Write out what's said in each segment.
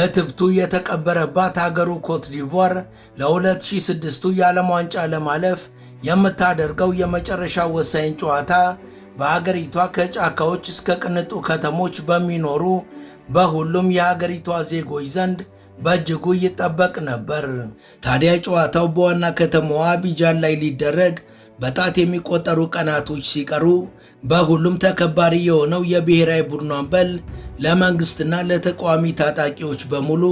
እትብቱ የተቀበረባት ሀገሩ ኮት ዲቯር ለ2006 የዓለም ዋንጫ ለማለፍ የምታደርገው የመጨረሻ ወሳኝ ጨዋታ በሀገሪቷ ከጫካዎች እስከ ቅንጡ ከተሞች በሚኖሩ በሁሉም የሀገሪቷ ዜጎች ዘንድ በእጅጉ ይጠበቅ ነበር። ታዲያ ጨዋታው በዋና ከተማዋ አቢጃን ላይ ሊደረግ በጣት የሚቆጠሩ ቀናቶች ሲቀሩ በሁሉም ተከባሪ የሆነው የብሔራዊ ቡድኑ አምበል ለመንግስትና ለተቃዋሚ ታጣቂዎች በሙሉ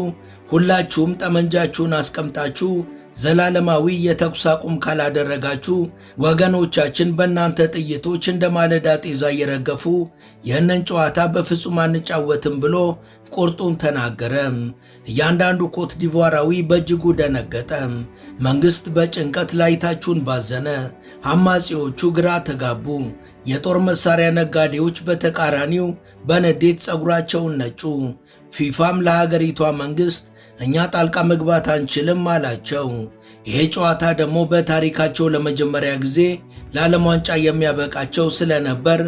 ሁላችሁም ጠመንጃችሁን አስቀምጣችሁ ዘላለማዊ የተኩስ አቁም ካላደረጋችሁ ወገኖቻችን በእናንተ ጥይቶች እንደ ማለዳ ጤዛ እየረገፉ ይህንን ጨዋታ በፍጹም አንጫወትም ብሎ ቁርጡን ተናገረ። እያንዳንዱ ኮት ዲቯራዊ በእጅጉ ደነገጠ። መንግስት በጭንቀት ላይታችሁን ባዘነ። አማጺዎቹ ግራ ተጋቡ። የጦር መሳሪያ ነጋዴዎች በተቃራኒው በንዴት ጸጉራቸውን ነጩ። ፊፋም ለሀገሪቷ መንግስት እኛ ጣልቃ መግባት አንችልም አላቸው። ይሄ ጨዋታ ደግሞ በታሪካቸው ለመጀመሪያ ጊዜ ለዓለም ዋንጫ የሚያበቃቸው ስለነበር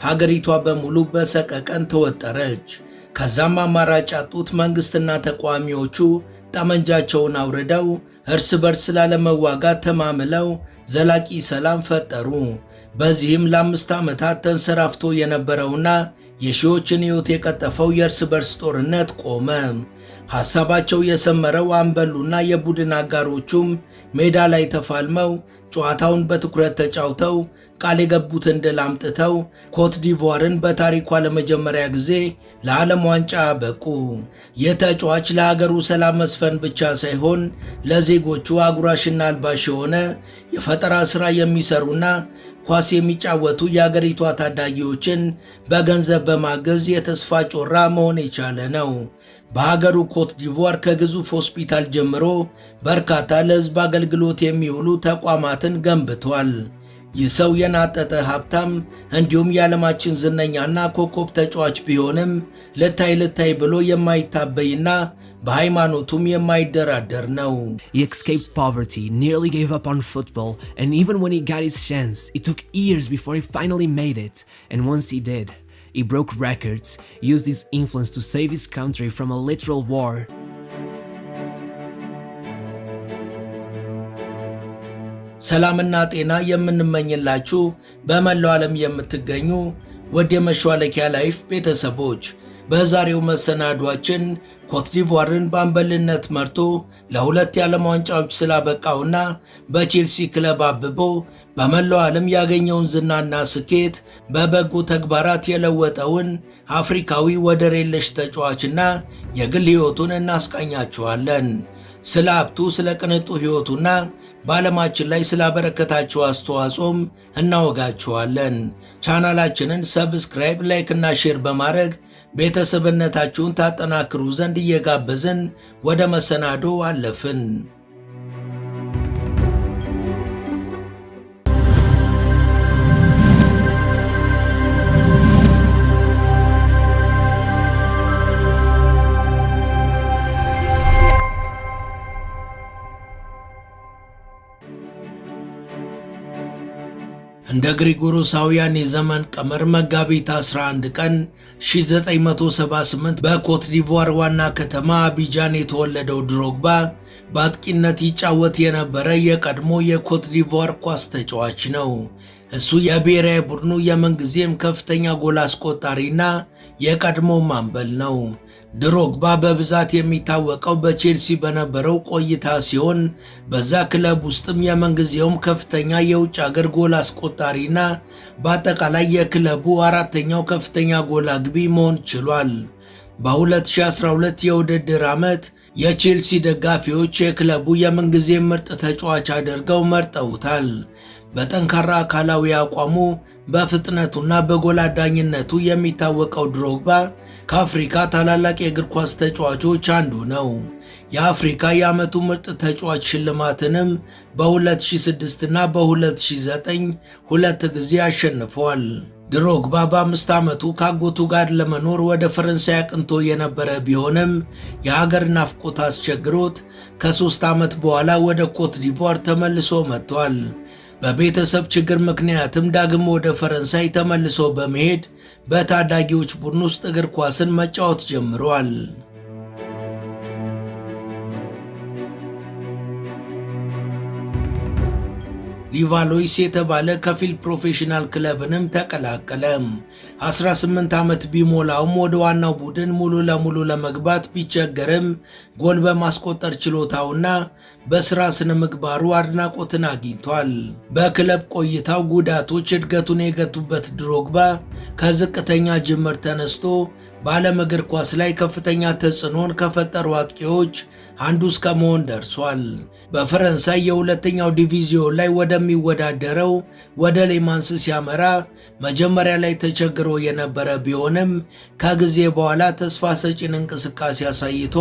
ሀገሪቷ በሙሉ በሰቀቀን ተወጠረች። ከዛም አማራጭ ያጡት መንግስትና ተቃዋሚዎቹ ጠመንጃቸውን አውርደው እርስ በርስ ላለመዋጋት ተማምለው ዘላቂ ሰላም ፈጠሩ። በዚህም ለ5 ዓመታት ተንሰራፍቶ የነበረውና የሺዎችን ሕይወት የቀጠፈው የእርስ በርስ ጦርነት ቆመ። ሐሳባቸው የሰመረው አምበሉና የቡድን አጋሮቹም ሜዳ ላይ ተፋልመው ጨዋታውን በትኩረት ተጫውተው ቃል የገቡትን ድል አምጥተው ኮት ዲቯርን በታሪኳ ለመጀመሪያ ጊዜ ለዓለም ዋንጫ በቁ። የተጫዋች ለሀገሩ ሰላም መስፈን ብቻ ሳይሆን ለዜጎቹ አጉራሽና አልባሽ የሆነ የፈጠራ ሥራ የሚሰሩና ኳስ የሚጫወቱ የአገሪቷ ታዳጊዎችን በገንዘብ በማገዝ የተስፋ ጮራ መሆን የቻለ ነው። በሀገሩ ኮት ዲቯር ከግዙፍ ሆስፒታል ጀምሮ በርካታ ለሕዝብ አገልግሎት የሚውሉ ተቋማትን ገንብቷል። ይህ ሰው የናጠጠ ሀብታም እንዲሁም የዓለማችን ዝነኛና ኮከብ ተጫዋች ቢሆንም ልታይ ብሎ የማይታበይና በሃይማኖቱም የማይደራደር ነው። He escaped poverty, nearly gave up on football, and even when he got his chance, it took years before he finally made it. And once he did, he broke records, used his influence to save his country from a literal war. ሰላምና ጤና የምንመኝላችሁ በመላው ዓለም የምትገኙ ወደ መሿለኪያ ላይፍ ቤተሰቦች በዛሬው መሰናዷችን ኮት ዲቯርን በአምበልነት መርቶ ለሁለት የዓለም ዋንጫዎች ስላበቃውና በቼልሲ ክለብ አብቦ በመላው ዓለም ያገኘውን ዝናና ስኬት በበጎ ተግባራት የለወጠውን አፍሪካዊ ወደር የለሽ ተጫዋችና የግል ሕይወቱን እናስቃኛችኋለን። ስለ ሀብቱ፣ ስለ ቅንጡ ሕይወቱና በዓለማችን ላይ ስላበረከታቸው አስተዋጽኦም እናወጋችኋለን። ቻናላችንን ሰብስክራይብ፣ ላይክ እና ሼር በማድረግ ቤተሰብነታችሁን ታጠናክሩ ዘንድ እየጋበዝን ወደ መሰናዶ አለፍን። እንደ ግሪጎሮሳውያን የዘመን ቀመር መጋቢት 11 ቀን 1978 በኮት ዲቯር ዋና ከተማ አቢጃን የተወለደው ድሮግባ በአጥቂነት ይጫወት የነበረ የቀድሞ የኮት ዲቯር ኳስ ተጫዋች ነው። እሱ የብሔራዊ ቡድኑ የምንጊዜም ከፍተኛ ጎል አስቆጣሪና የቀድሞ አምበል ነው። ድሮግባ በብዛት የሚታወቀው በቼልሲ በነበረው ቆይታ ሲሆን በዛ ክለብ ውስጥም የምንጊዜውም ከፍተኛ የውጭ አገር ጎል አስቆጣሪና በአጠቃላይ የክለቡ አራተኛው ከፍተኛ ጎል አግቢ መሆን ችሏል። በ2012 የውድድር ዓመት የቼልሲ ደጋፊዎች የክለቡ የምንጊዜም ምርጥ ተጫዋች አድርገው መርጠውታል። በጠንካራ አካላዊ አቋሙ በፍጥነቱና በጎል አዳኝነቱ የሚታወቀው ድሮግባ ከአፍሪካ ታላላቅ የእግር ኳስ ተጫዋቾች አንዱ ነው። የአፍሪካ የዓመቱ ምርጥ ተጫዋች ሽልማትንም በ2006 እና በ2009 ሁለት ጊዜ አሸንፏል። ድሮግባ በ5 ዓመቱ ከአጎቱ ጋር ለመኖር ወደ ፈረንሳይ አቅንቶ የነበረ ቢሆንም የሀገር ናፍቆት አስቸግሮት ከ3 ዓመት በኋላ ወደ ኮት ዲቯር ተመልሶ መጥቷል። በቤተሰብ ችግር ምክንያትም ዳግም ወደ ፈረንሳይ ተመልሶ በመሄድ በታዳጊዎች ቡድን ውስጥ እግር ኳስን መጫወት ጀምሯል። ሊቫሎይስ የተባለ ከፊል ፕሮፌሽናል ክለብንም ተቀላቀለ። 18 ዓመት ቢሞላውም ወደ ዋናው ቡድን ሙሉ ለሙሉ ለመግባት ቢቸገርም ጎል በማስቆጠር ችሎታውና በስራ ስነ ምግባሩ አድናቆትን አግኝቷል። በክለብ ቆይታው ጉዳቶች እድገቱን የገቱበት ድሮግባ ከዝቅተኛ ጅምር ተነስቶ በዓለም እግር ኳስ ላይ ከፍተኛ ተጽዕኖን ከፈጠሩ አጥቂዎች አንዱ እስከ መሆን ደርሷል። በፈረንሳይ የሁለተኛው ዲቪዚዮን ላይ ወደሚወዳደረው ወደ ሌማንስ ሲያመራ መጀመሪያ ላይ ተቸግሮ የነበረ ቢሆንም ከጊዜ በኋላ ተስፋ ሰጪን እንቅስቃሴ አሳይቶ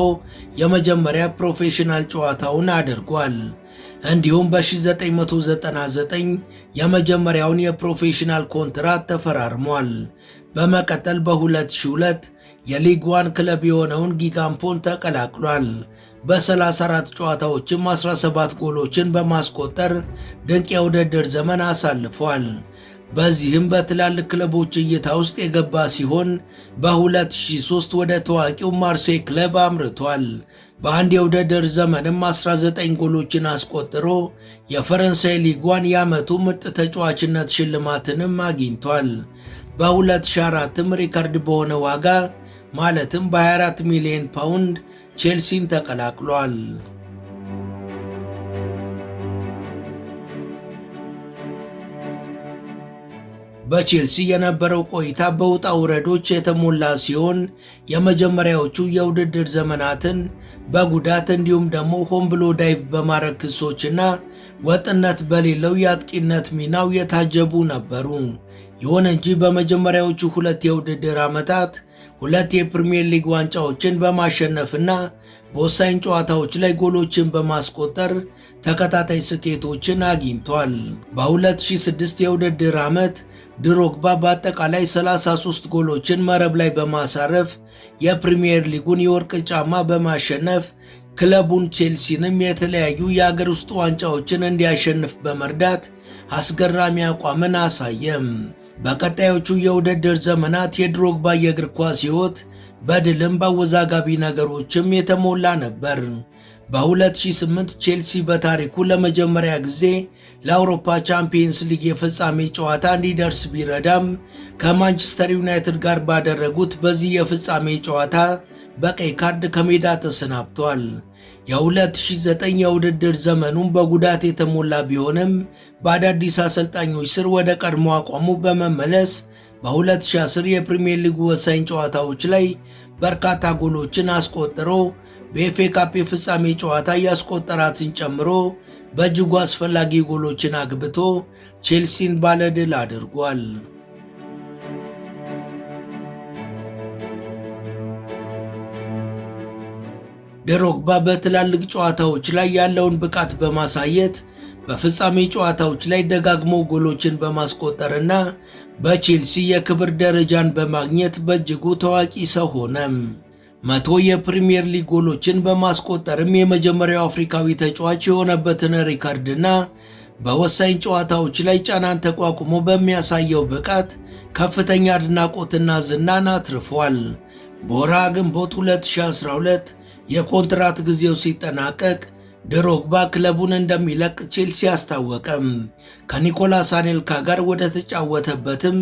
የመጀመሪያ ፕሮፌሽናል ጨዋታውን አድርጓል። እንዲሁም በ1999 የመጀመሪያውን የፕሮፌሽናል ኮንትራት ተፈራርሟል። በመቀጠል በ2002 የሊግ 1 ክለብ የሆነውን ጊጋምፖን ተቀላቅሏል። በ34 ጨዋታዎችም 17 ጎሎችን በማስቆጠር ድንቅ የውድድር ዘመን አሳልፏል። በዚህም በትላልቅ ክለቦች እይታ ውስጥ የገባ ሲሆን በ2003 ወደ ታዋቂው ማርሴይ ክለብ አምርቷል። በአንድ የውድድር ዘመንም 19 ጎሎችን አስቆጥሮ የፈረንሳይ ሊግ 1 የዓመቱ ምርጥ ተጫዋችነት ሽልማትንም አግኝቷል። በ2004ም ሪካርድ በሆነ ዋጋ ማለትም በ24 ሚሊዮን ፓውንድ ቼልሲን ተቀላቅሏል። በቼልሲ የነበረው ቆይታ በውጣ ውረዶች የተሞላ ሲሆን የመጀመሪያዎቹ የውድድር ዘመናትን በጉዳት እንዲሁም ደግሞ ሆን ብሎ ዳይቭ በማድረግ ክሶችና ወጥነት በሌለው የአጥቂነት ሚናው የታጀቡ ነበሩ። ይሁን እንጂ በመጀመሪያዎቹ ሁለት የውድድር ዓመታት ሁለት የፕሪሚየር ሊግ ዋንጫዎችን በማሸነፍና በወሳኝ ጨዋታዎች ላይ ጎሎችን በማስቆጠር ተከታታይ ስኬቶችን አግኝቷል። በ2006 የውድድር ዓመት ድሮግባ በአጠቃላይ 33 ጎሎችን መረብ ላይ በማሳረፍ የፕሪሚየር ሊጉን የወርቅ ጫማ በማሸነፍ ክለቡን ቼልሲንም የተለያዩ የአገር ውስጥ ዋንጫዎችን እንዲያሸንፍ በመርዳት አስገራሚ አቋምን አሳየም። በቀጣዮቹ የውድድር ዘመናት የድሮግባ የእግር ኳስ ሕይወት በድልም በአወዛጋቢ ነገሮችም የተሞላ ነበር። በ2008 ቼልሲ በታሪኩ ለመጀመሪያ ጊዜ ለአውሮፓ ቻምፒየንስ ሊግ የፍጻሜ ጨዋታ እንዲደርስ ቢረዳም ከማንቸስተር ዩናይትድ ጋር ባደረጉት በዚህ የፍጻሜ ጨዋታ በቀይ ካርድ ከሜዳ ተሰናብቷል። የ2009 የውድድር ዘመኑን በጉዳት የተሞላ ቢሆንም በአዳዲስ አሰልጣኞች ስር ወደ ቀድሞ አቋሙ በመመለስ በ2010 የፕሪሚየር ሊጉ ወሳኝ ጨዋታዎች ላይ በርካታ ጎሎችን አስቆጥሮ በኤፍኤ ካፕ የፍጻሜ ጨዋታ ያስቆጠራትን ጨምሮ በእጅጉ አስፈላጊ ጎሎችን አግብቶ ቼልሲን ባለድል አድርጓል። ድሮግባ በትላልቅ ጨዋታዎች ላይ ያለውን ብቃት በማሳየት በፍጻሜ ጨዋታዎች ላይ ደጋግሞ ጎሎችን በማስቆጠርና በቼልሲ የክብር ደረጃን በማግኘት በእጅጉ ታዋቂ ሰው ሆነ። 100 የፕሪሚየር ሊግ ጎሎችን በማስቆጠርም የመጀመሪያው አፍሪካዊ ተጫዋች የሆነበትን ሪካርድና በወሳኝ ጨዋታዎች ላይ ጫናን ተቋቁሞ በሚያሳየው ብቃት ከፍተኛ አድናቆትና ዝናን አትርፏል። በወርሃ ግንቦት 2012 የኮንትራት ጊዜው ሲጠናቀቅ ድሮግባ ክለቡን እንደሚለቅ ቼልሲ አስታወቀም። ከኒኮላስ አኔልካ ጋር ወደ ተጫወተበትም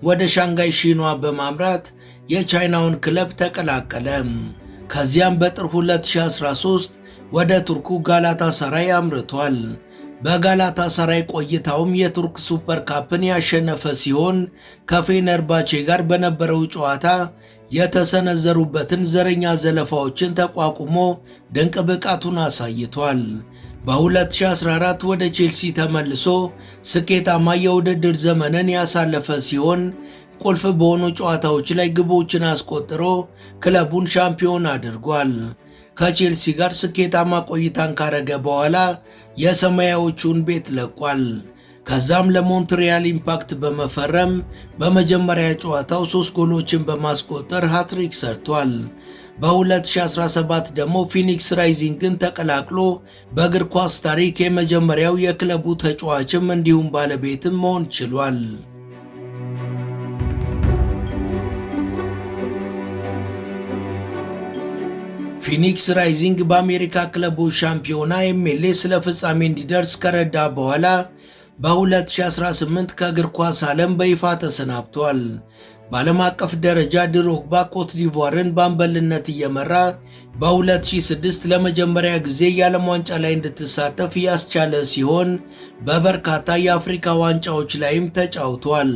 ወደ ሻንጋይ ሺኗ በማምራት የቻይናውን ክለብ ተቀላቀለ። ከዚያም በጥር 2013 ወደ ቱርኩ ጋላታ ሰራይ አምርቷል። በጋላታ ሰራይ ቆይታውም የቱርክ ሱፐር ካፕን ያሸነፈ ሲሆን ከፌነርባቼ ጋር በነበረው ጨዋታ የተሰነዘሩበትን ዘረኛ ዘለፋዎችን ተቋቁሞ ድንቅ ብቃቱን አሳይቷል። በ2014 ወደ ቼልሲ ተመልሶ ስኬታማ የውድድር ዘመንን ያሳለፈ ሲሆን ቁልፍ በሆኑ ጨዋታዎች ላይ ግቦችን አስቆጥሮ ክለቡን ሻምፒዮን አድርጓል። ከቼልሲ ጋር ስኬታማ ቆይታን ካረገ በኋላ የሰማያዎቹን ቤት ለቋል። ከዛም ለሞንትሪያል ኢምፓክት በመፈረም በመጀመሪያ ጨዋታው 3 ጎሎችን በማስቆጠር ሃትሪክ ሰርቷል። በ2017 ደግሞ ፊኒክስ ራይዚንግን ተቀላቅሎ በእግር ኳስ ታሪክ የመጀመሪያው የክለቡ ተጫዋችም እንዲሁም ባለቤትም መሆን ችሏል። ፊኒክስ ራይዚንግ በአሜሪካ ክለቦች ሻምፒዮና MLS ለፍጻሜ እንዲደርስ ከረዳ በኋላ በ2018 ከእግር ኳስ ዓለም በይፋ ተሰናብቷል። በዓለም አቀፍ ደረጃ ድሮግባ ኮት ዲቯርን በአምበልነት እየመራ በ2006 ለመጀመሪያ ጊዜ የዓለም ዋንጫ ላይ እንድትሳተፍ ያስቻለ ሲሆን በበርካታ የአፍሪካ ዋንጫዎች ላይም ተጫውቷል።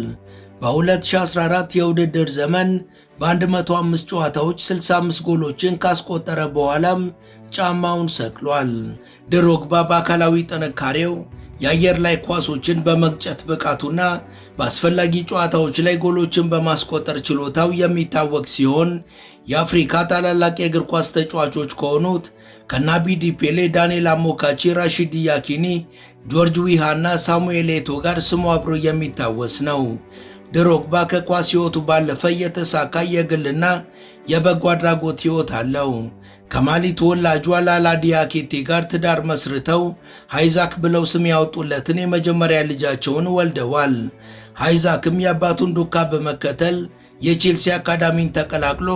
በ2014 የውድድር ዘመን በ105 ጨዋታዎች 65 ጎሎችን ካስቆጠረ በኋላም ጫማውን ሰቅሏል። ድሮግባ በአካላዊ ጥንካሬው የአየር ላይ ኳሶችን በመግጨት ብቃቱና በአስፈላጊ ጨዋታዎች ላይ ጎሎችን በማስቆጠር ችሎታው የሚታወቅ ሲሆን የአፍሪካ ታላላቅ የእግር ኳስ ተጫዋቾች ከሆኑት ከናቢዲ ፔሌ፣ ዳንኤል አሞካቺ፣ ራሺድ ያኪኒ፣ ጆርጅ ዊሃ እና ሳሙኤል ኤቶ ጋር ስሙ አብሮ የሚታወስ ነው። ድሮግባ ከኳስ ሕይወቱ ባለፈ የተሳካ የግልና የበጎ አድራጎት ሕይወት አለው። ከማሊ ተወላጇ ላላ ዲያኪቴ ጋር ትዳር መስርተው ሃይዛክ ብለው ስም ያወጡለትን የመጀመሪያ ልጃቸውን ወልደዋል። ሃይዛክም የአባቱን ዱካ በመከተል የቼልሲ አካዳሚን ተቀላቅሎ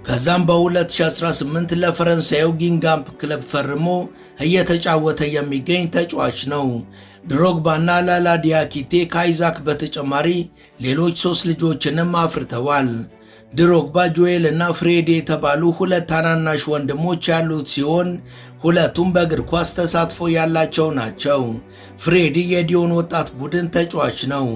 ከዛም በ2018 ለፈረንሳዩ ጊንጋምፕ ክለብ ፈርሞ እየተጫወተ የሚገኝ ተጫዋች ነው። ድሮግባና ላላ ዲያኪቴ ከሃይዛክ በተጨማሪ ሌሎች 3 ልጆችንም አፍርተዋል። ድሮግባ ጆኤል እና ፍሬዲ የተባሉ 2 ታናናሽ ወንድሞች ያሉት ሲሆን ሁለቱም በእግር ኳስ ተሳትፎ ያላቸው ናቸው። ፍሬዲ የዲዮን ወጣት ቡድን ተጫዋች ነው።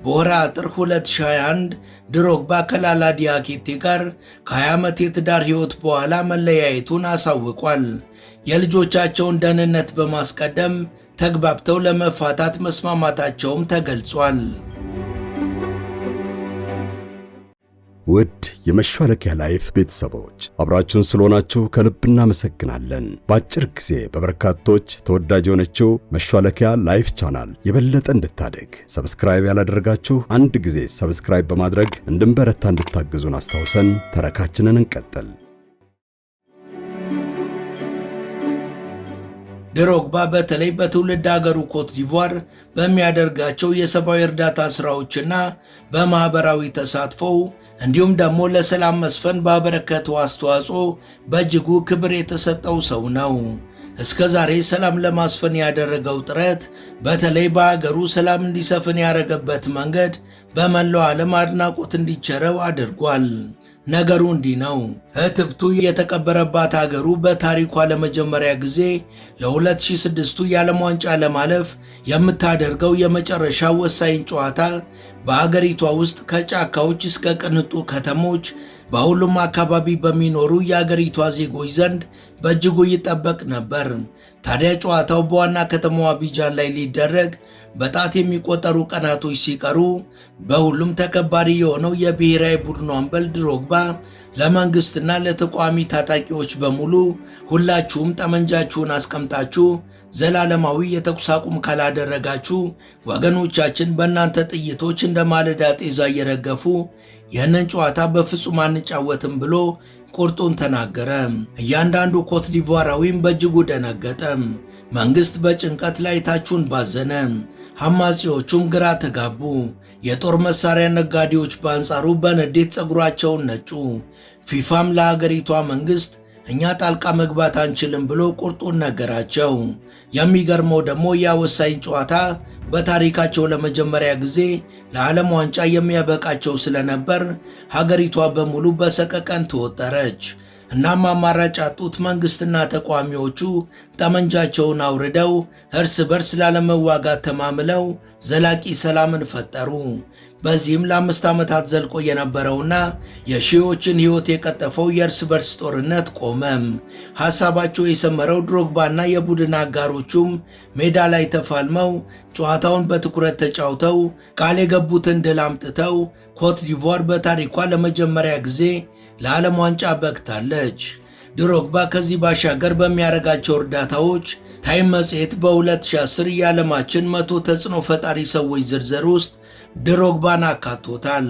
በወርሃ ጥር 2021 ድሮግባ ከላላ ዲያኪቴ ጋር ከ20 ዓመት የትዳር ሕይወት በኋላ መለያየቱን አሳውቋል። የልጆቻቸውን ደህንነት በማስቀደም ተግባብተው ለመፋታት መስማማታቸውም ተገልጿል። ውድ የመሿለኪያ ላይፍ ቤተሰቦች አብራችሁን ስለሆናችሁ ከልብ እናመሰግናለን። በአጭር ጊዜ በበርካቶች ተወዳጅ የሆነችው መሿለኪያ ላይፍ ቻናል የበለጠ እንድታድግ ሰብስክራይብ ያላደረጋችሁ አንድ ጊዜ ሰብስክራይብ በማድረግ እንድንበረታ እንድታግዙን አስታውሰን ተረካችንን እንቀጥል። ድሮግባ በተለይ በትውልድ ሀገሩ ኮት ዲቯር በሚያደርጋቸው የሰብአዊ እርዳታ ስራዎችና በማህበራዊ ተሳትፎው እንዲሁም ደግሞ ለሰላም መስፈን ባበረከተው አስተዋጽኦ በእጅጉ ክብር የተሰጠው ሰው ነው። እስከ ዛሬ ሰላም ለማስፈን ያደረገው ጥረት በተለይ በሀገሩ ሰላም እንዲሰፍን ያደረገበት መንገድ በመላው ዓለም አድናቆት እንዲቸረው አድርጓል። ነገሩ እንዲህ ነው። እትብቱ የተቀበረባት ሀገሩ በታሪኳ ለመጀመሪያ ጊዜ ለ2006ቱ የዓለም ዋንጫ ለማለፍ የምታደርገው የመጨረሻ ወሳኝ ጨዋታ በሀገሪቷ ውስጥ ከጫካዎች እስከ ቅንጡ ከተሞች በሁሉም አካባቢ በሚኖሩ የሀገሪቷ ዜጎች ዘንድ በእጅጉ ይጠበቅ ነበር። ታዲያ ጨዋታው በዋና ከተማዋ አቢጃን ላይ ሊደረግ በጣት የሚቆጠሩ ቀናቶች ሲቀሩ በሁሉም ተከባሪ የሆነው የብሔራዊ ቡድኑ አምበል ድሮግባ ለመንግስትና ለተቃዋሚ ታጣቂዎች በሙሉ ሁላችሁም ጠመንጃችሁን አስቀምጣችሁ ዘላለማዊ የተኩስ አቁም ካላደረጋችሁ ወገኖቻችን በእናንተ ጥይቶች እንደ ማለዳ ጤዛ እየረገፉ ይህንን ጨዋታ በፍጹም አንጫወትም ብሎ ቁርጡን ተናገረ። እያንዳንዱ ኮት ዲቯራዊም በእጅጉ ደነገጠ። መንግስት በጭንቀት ላይ ታቹን ባዘነ። አማጺዎቹም ግራ ተጋቡ። የጦር መሳሪያ ነጋዴዎች በአንጻሩ በንዴት ፀጉራቸውን ነጩ። ፊፋም ለሀገሪቷ መንግስት እኛ ጣልቃ መግባት አንችልም ብሎ ቁርጡን ነገራቸው። የሚገርመው ደግሞ ያ ወሳኝ ጨዋታ በታሪካቸው ለመጀመሪያ ጊዜ ለዓለም ዋንጫ የሚያበቃቸው ስለነበር ሀገሪቷ በሙሉ በሰቀቀን ተወጠረች። እናም አማራጭ ያጡት መንግስትና ተቃዋሚዎቹ ጠመንጃቸውን አውርደው እርስ በርስ ላለመዋጋት ተማምለው ዘላቂ ሰላምን ፈጠሩ። በዚህም ለ5 ዓመታት ዘልቆ የነበረውና የሺዎችን ሕይወት የቀጠፈው የእርስ በርስ ጦርነት ቆመ። ሐሳባቸው የሰመረው ድሮግባና የቡድን አጋሮቹም ሜዳ ላይ ተፋልመው ጨዋታውን በትኩረት ተጫውተው ቃል የገቡትን ድል አምጥተው ኮት ዲቯር በታሪኳ ለመጀመሪያ ጊዜ ለዓለም ዋንጫ በቅታለች። ድሮግባ ከዚህ ባሻገር በሚያደርጋቸው እርዳታዎች ታይም መጽሔት በ2010 የዓለማችን 100 ተጽዕኖ ፈጣሪ ሰዎች ዝርዝር ውስጥ ድሮግባን አካቶታል።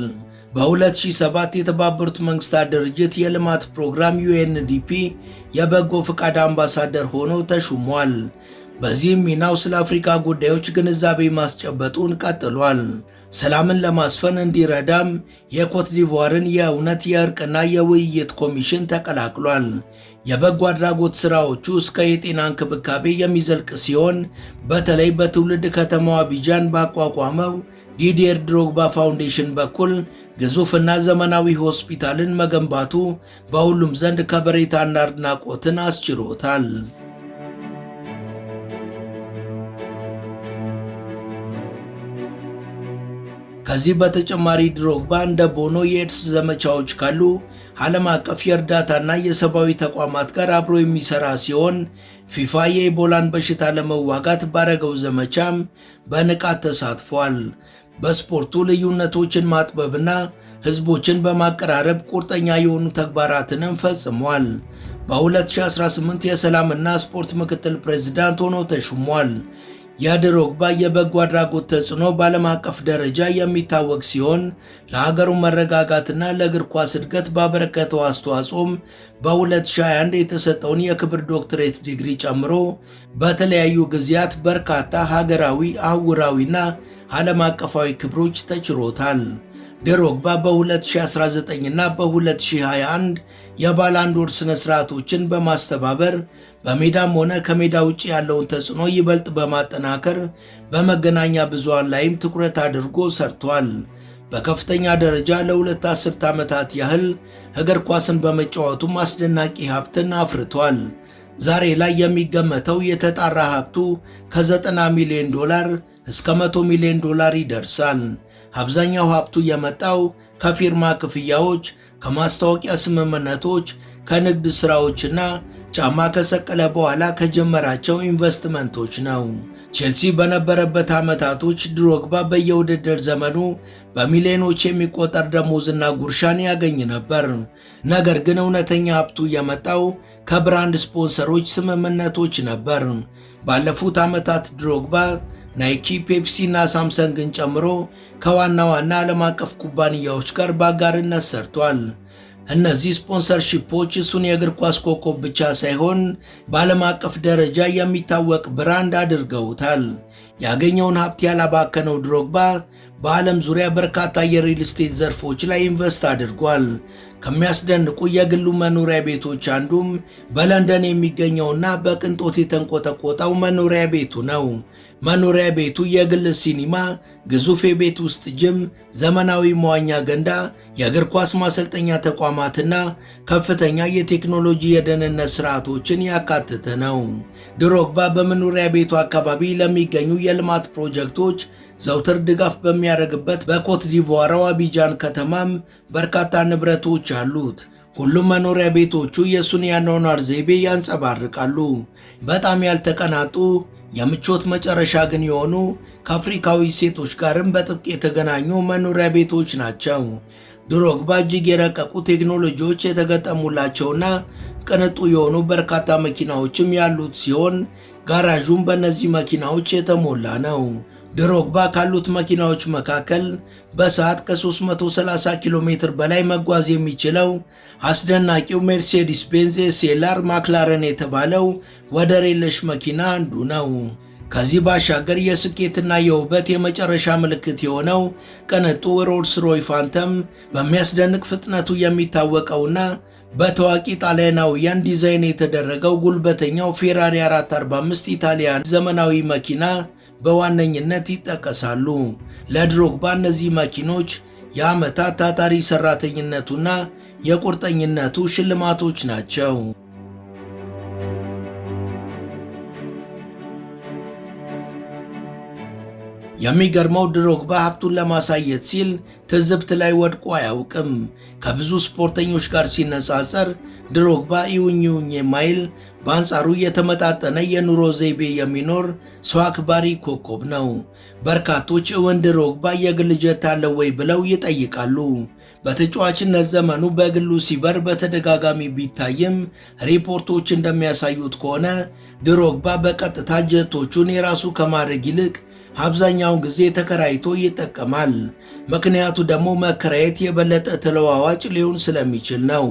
በ2007 የተባበሩት መንግስታት ድርጅት የልማት ፕሮግራም UNDP የበጎ ፈቃድ አምባሳደር ሆኖ ተሹሟል። በዚህም ሚናው ስለ አፍሪካ ጉዳዮች ግንዛቤ ማስጨበጡን ቀጥሏል። ሰላምን ለማስፈን እንዲረዳም የኮት ዲቯርን የእውነት የእርቅና የውይይት ኮሚሽን ተቀላቅሏል። የበጎ አድራጎት ሥራዎቹ እስከ የጤና እንክብካቤ የሚዘልቅ ሲሆን በተለይ በትውልድ ከተማዋ አቢጃን ባቋቋመው ዲዲየር ድሮግባ ፋውንዴሽን በኩል ግዙፍና ዘመናዊ ሆስፒታልን መገንባቱ በሁሉም ዘንድ ከበሬታና አድናቆትን አስችሮታል። ከዚህ በተጨማሪ ድሮግባ እንደ ቦኖ የኤድስ ዘመቻዎች ካሉ ዓለም አቀፍ የእርዳታና የሰብአዊ ተቋማት ጋር አብሮ የሚሰራ ሲሆን ፊፋ የኢቦላን በሽታ ለመዋጋት ባረገው ዘመቻም በንቃት ተሳትፏል። በስፖርቱ ልዩነቶችን ማጥበብና ህዝቦችን በማቀራረብ ቁርጠኛ የሆኑ ተግባራትንም ፈጽሟል። በ2018 የሰላምና ስፖርት ምክትል ፕሬዝዳንት ሆኖ ተሹሟል። የድሮግባ የበጎ አድራጎት ተጽዕኖ በዓለም አቀፍ ደረጃ የሚታወቅ ሲሆን ለሀገሩ መረጋጋትና ለእግር ኳስ እድገት ባበረከተው አስተዋጽኦም በ2021 የተሰጠውን የክብር ዶክትሬት ዲግሪ ጨምሮ በተለያዩ ጊዜያት በርካታ ሀገራዊ፣ አህጉራዊና ዓለም አቀፋዊ ክብሮች ተችሮታል። ድሮግባ በ2019 እና በ2021 የባላንዶር ስነ ስርዓቶችን በማስተባበር በሜዳም ሆነ ከሜዳ ውጭ ያለውን ተጽዕኖ ይበልጥ በማጠናከር በመገናኛ ብዙሃን ላይም ትኩረት አድርጎ ሰርቷል። በከፍተኛ ደረጃ ለ2 አስርት ዓመታት ያህል እግር ኳስን በመጫወቱም አስደናቂ ሀብትን አፍርቷል። ዛሬ ላይ የሚገመተው የተጣራ ሀብቱ ከ$90 ሚሊዮን እስከ $100 ሚሊዮን ይደርሳል። አብዛኛው ሀብቱ የመጣው ከፊርማ ክፍያዎች፣ ከማስታወቂያ ስምምነቶች፣ ከንግድ ሥራዎችና ጫማ ከሰቀለ በኋላ ከጀመራቸው ኢንቨስትመንቶች ነው። ቼልሲ በነበረበት ዓመታቶች ድሮግባ በየውድድር ዘመኑ በሚሊዮኖች የሚቆጠር ደሞዝና ጉርሻን ያገኝ ነበር። ነገር ግን እውነተኛ ሀብቱ የመጣው ከብራንድ ስፖንሰሮች ስምምነቶች ነበር። ባለፉት ዓመታት ድሮግባ ናይኪ፣ ፔፕሲ እና ሳምሰንግን ጨምሮ ከዋና ዋና ዓለም አቀፍ ኩባንያዎች ጋር በአጋርነት ሰርቷል። እነዚህ ስፖንሰርሺፖች እሱን የእግር ኳስ ኮከብ ብቻ ሳይሆን በዓለም አቀፍ ደረጃ የሚታወቅ ብራንድ አድርገውታል። ያገኘውን ሀብት ያላባከነው ድሮግባ በዓለም ዙሪያ በርካታ የሪል ስቴት ዘርፎች ላይ ኢንቨስት አድርጓል። ከሚያስደንቁ የግሉ መኖሪያ ቤቶች አንዱም በለንደን የሚገኘውና በቅንጦት የተንቆጠቆጠው መኖሪያ ቤቱ ነው። መኖሪያ ቤቱ የግል ሲኒማ፣ ግዙፍ የቤት ውስጥ ጅም፣ ዘመናዊ መዋኛ ገንዳ፣ የእግር ኳስ ማሰልጠኛ ተቋማትና ከፍተኛ የቴክኖሎጂ የደህንነት ስርዓቶችን ያካተተ ነው። ድሮግባ በመኖሪያ ቤቱ አካባቢ ለሚገኙ የልማት ፕሮጀክቶች ዘውትር ድጋፍ በሚያደርግበት በኮት ዲቯሯ አቢጃን ከተማም በርካታ ንብረቶች አሉት። ሁሉም መኖሪያ ቤቶቹ የሱን የአኗኗር ዘይቤ ያንጸባርቃሉ። በጣም ያልተቀናጡ የምቾት መጨረሻ ግን የሆኑ ከአፍሪካዊ ሴቶች ጋርም በጥብቅ የተገናኙ መኖሪያ ቤቶች ናቸው። ድሮግባ እጅግ የረቀቁ ቴክኖሎጂዎች የተገጠሙላቸውና ቅንጡ የሆኑ በርካታ መኪናዎችም ያሉት ሲሆን ጋራዡም በእነዚህ መኪናዎች የተሞላ ነው። ድሮግባ ካሉት መኪናዎች መካከል በሰዓት ከ330 ኪሎ ሜትር በላይ መጓዝ የሚችለው አስደናቂው ሜርሴዲስ ቤንዝ ኤስኤልአር ማክላረን የተባለው ወደር የለሽ መኪና አንዱ ነው። ከዚህ ባሻገር የስኬትና የውበት የመጨረሻ ምልክት የሆነው ቅንጡ ሮልስ ሮይ ፋንተም በሚያስደንቅ ፍጥነቱ የሚታወቀውና በታዋቂ ጣሊያናውያን ዲዛይን የተደረገው ጉልበተኛው ፌራሪ 445 ኢታሊያን ዘመናዊ መኪና በዋነኝነት ይጠቀሳሉ። ለድሮግባ እነዚህ መኪኖች የዓመታት ታታሪ ሰራተኝነቱና የቁርጠኝነቱ ሽልማቶች ናቸው። የሚገርመው ድሮግባ ሀብቱን ለማሳየት ሲል ትዝብት ላይ ወድቆ አያውቅም። ከብዙ ስፖርተኞች ጋር ሲነጻጸር ድሮግባ ይውኝ የማይል በአንጻሩ የተመጣጠነ የኑሮ ዘይቤ የሚኖር ሰው አክባሪ ኮከብ ነው። በርካቶች እውን ድሮግባ የግል ጀት አለው ወይ ብለው ይጠይቃሉ። በተጫዋችነት ዘመኑ በግሉ ሲበር በተደጋጋሚ ቢታይም ሪፖርቶች እንደሚያሳዩት ከሆነ ድሮግባ በቀጥታ ጀቶቹን የራሱ ከማድረግ ይልቅ አብዛኛውን ጊዜ ተከራይቶ ይጠቀማል። ምክንያቱ ደግሞ መከራየት የበለጠ ተለዋዋጭ ሊሆን ስለሚችል ነው።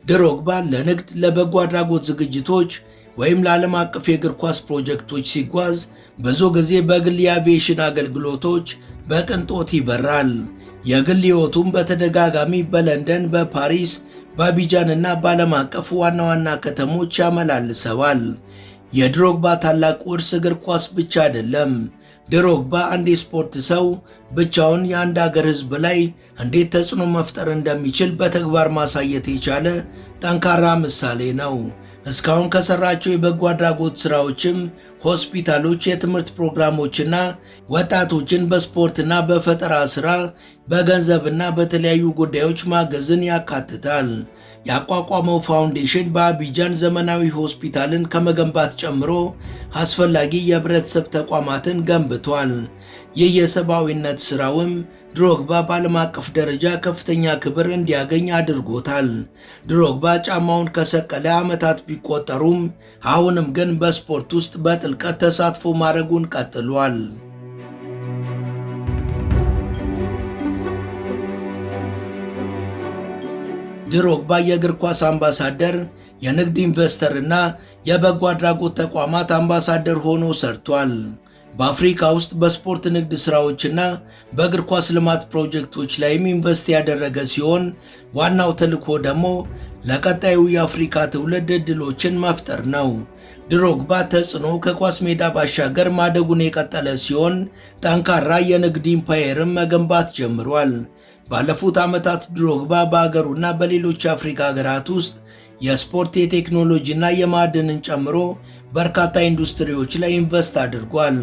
ድሮግባ ለንግድ፣ ለበጎ አድራጎት ዝግጅቶች ወይም ለዓለም አቀፍ የእግር ኳስ ፕሮጀክቶች ሲጓዝ ብዙ ጊዜ በግል የአቪዬሽን አገልግሎቶች በቅንጦት ይበራል። የግል ሕይወቱም በተደጋጋሚ በለንደን፣ በፓሪስ፣ በአቢጃን እና በዓለም አቀፍ ዋና ዋና ከተሞች ያመላልሰዋል። የድሮግባ ታላቅ ውርስ እግር ኳስ ብቻ አይደለም። ድሮግባ አንድ የስፖርት ሰው ብቻውን የአንድ አገር ሕዝብ ላይ እንዴት ተጽዕኖ መፍጠር እንደሚችል በተግባር ማሳየት የቻለ ጠንካራ ምሳሌ ነው። እስካሁን ከሰራቸው የበጎ አድራጎት ስራዎችም ሆስፒታሎች፣ የትምህርት ፕሮግራሞችና ወጣቶችን በስፖርትና በፈጠራ ስራ በገንዘብና በተለያዩ ጉዳዮች ማገዝን ያካትታል። ያቋቋመው ፋውንዴሽን በአቢጃን ዘመናዊ ሆስፒታልን ከመገንባት ጨምሮ አስፈላጊ የህብረተሰብ ተቋማትን ገንብቷል። ይህ የሰብአዊነት ስራውም ድሮግባ በዓለም አቀፍ ደረጃ ከፍተኛ ክብር እንዲያገኝ አድርጎታል። ድሮግባ ጫማውን ከሰቀለ ዓመታት ቢቆጠሩም አሁንም ግን በስፖርት ውስጥ በጥልቀት ተሳትፎ ማድረጉን ቀጥሏል። ድሮግባ የእግር ኳስ አምባሳደር፣ የንግድ ኢንቨስተር እና የበጎ አድራጎት ተቋማት አምባሳደር ሆኖ ሰርቷል። በአፍሪካ ውስጥ በስፖርት ንግድ ስራዎችና በእግር ኳስ ልማት ፕሮጀክቶች ላይም ኢንቨስት ያደረገ ሲሆን ዋናው ተልዕኮ ደግሞ ለቀጣዩ የአፍሪካ ትውልድ ዕድሎችን መፍጠር ነው። ድሮግባ ተጽዕኖ ከኳስ ሜዳ ባሻገር ማደጉን የቀጠለ ሲሆን ጠንካራ የንግድ ኢምፓየርን መገንባት ጀምሯል። ባለፉት ዓመታት ድሮግባ በአገሩና በሌሎች የአፍሪካ ሀገራት ውስጥ የስፖርት፣ የቴክኖሎጂና የማዕድንን ጨምሮ በርካታ ኢንዱስትሪዎች ላይ ኢንቨስት አድርጓል።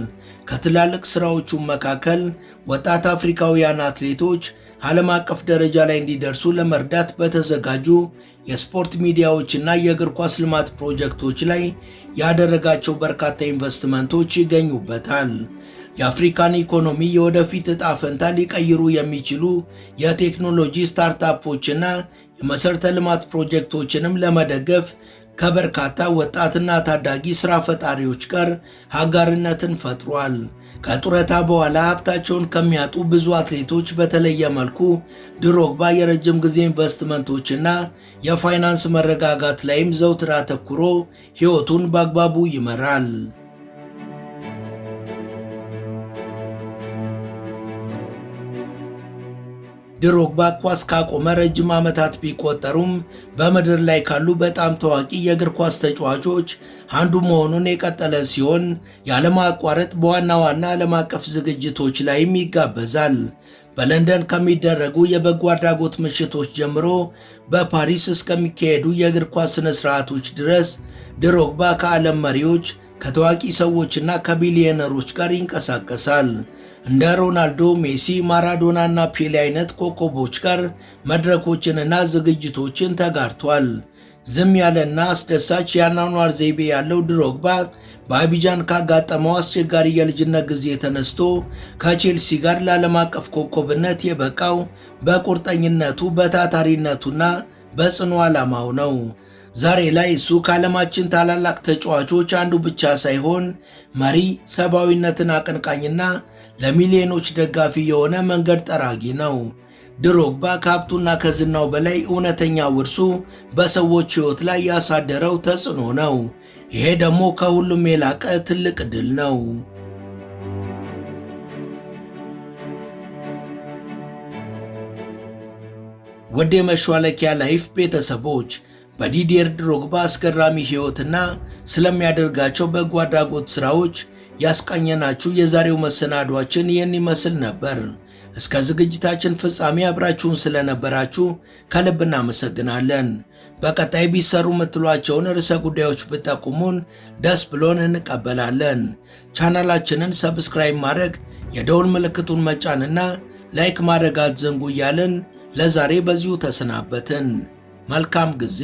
ከትላልቅ ስራዎቹ መካከል ወጣት አፍሪካውያን አትሌቶች ዓለም አቀፍ ደረጃ ላይ እንዲደርሱ ለመርዳት በተዘጋጁ የስፖርት ሚዲያዎችና የእግር ኳስ ልማት ፕሮጀክቶች ላይ ያደረጋቸው በርካታ ኢንቨስትመንቶች ይገኙበታል። የአፍሪካን ኢኮኖሚ የወደፊት ዕጣ ፈንታ ሊቀይሩ የሚችሉ የቴክኖሎጂ ስታርታፖችና የመሠረተ ልማት ፕሮጀክቶችንም ለመደገፍ ከበርካታ ወጣትና ታዳጊ ሥራ ፈጣሪዎች ጋር አጋርነትን ፈጥሯል። ከጡረታ በኋላ ሀብታቸውን ከሚያጡ ብዙ አትሌቶች በተለየ መልኩ ድሮግባ የረጅም ጊዜ ኢንቨስትመንቶችና የፋይናንስ መረጋጋት ላይም ዘውትር አተኩሮ ሕይወቱን በአግባቡ ይመራል። ድሮግባ ኳስ ካቆመ ረጅም ዓመታት ቢቆጠሩም በምድር ላይ ካሉ በጣም ታዋቂ የእግር ኳስ ተጫዋቾች አንዱ መሆኑን የቀጠለ ሲሆን ያለማቋረጥ በዋና ዋና ዓለም አቀፍ ዝግጅቶች ላይም ይጋበዛል። በለንደን ከሚደረጉ የበጎ አድራጎት ምሽቶች ጀምሮ በፓሪስ እስከሚካሄዱ የእግር ኳስ ስነ ስርዓቶች ድረስ ድሮግባ ከዓለም መሪዎች፣ ከታዋቂ ሰዎችና ከቢሊዮነሮች ጋር ይንቀሳቀሳል። እንደ ሮናልዶ፣ ሜሲ፣ ማራዶና እና ፔሌ አይነት ኮከቦች ጋር መድረኮችንና ዝግጅቶችን ተጋርቷል። ዝም ያለና አስደሳች የአኗኗር ዘይቤ ያለው ድሮግባ በአቢጃን ካጋጠመው አስቸጋሪ የልጅነት ጊዜ ተነስቶ ከቼልሲ ጋር ለዓለም አቀፍ ኮከብነት የበቃው በቁርጠኝነቱ፣ በታታሪነቱና በጽኑ ዓላማው ነው። ዛሬ ላይ እሱ ከዓለማችን ታላላቅ ተጫዋቾች አንዱ ብቻ ሳይሆን መሪ፣ ሰብአዊነትን አቀንቃኝና ለሚሊዮኖች ደጋፊ የሆነ መንገድ ጠራጊ ነው። ድሮግባ ከሀብቱና ከዝናው በላይ እውነተኛ ውርሱ በሰዎች ሕይወት ላይ ያሳደረው ተጽዕኖ ነው። ይሄ ደግሞ ከሁሉም የላቀ ትልቅ ድል ነው። ወደ መሿለኪያ ላይፍ ቤተሰቦች በዲዲየር ድሮግባ አስገራሚ ሕይወትና ስለሚያደርጋቸው በጎ አድራጎት ሥራዎች ያስቃኘናችሁ የዛሬው መሰናዷችን ይህን ይመስል ነበር። እስከ ዝግጅታችን ፍጻሜ አብራችሁን ስለነበራችሁ ከልብ እናመሰግናለን። በቀጣይ ቢሰሩ የምትሏቸውን ርዕሰ ጉዳዮች ብጠቁሙን ደስ ብሎን እንቀበላለን። ቻናላችንን ሰብስክራይብ ማድረግ፣ የደውል ምልክቱን መጫንና ላይክ ማድረግ አትዘንጉ እያልን ለዛሬ በዚሁ ተሰናበትን። መልካም ጊዜ።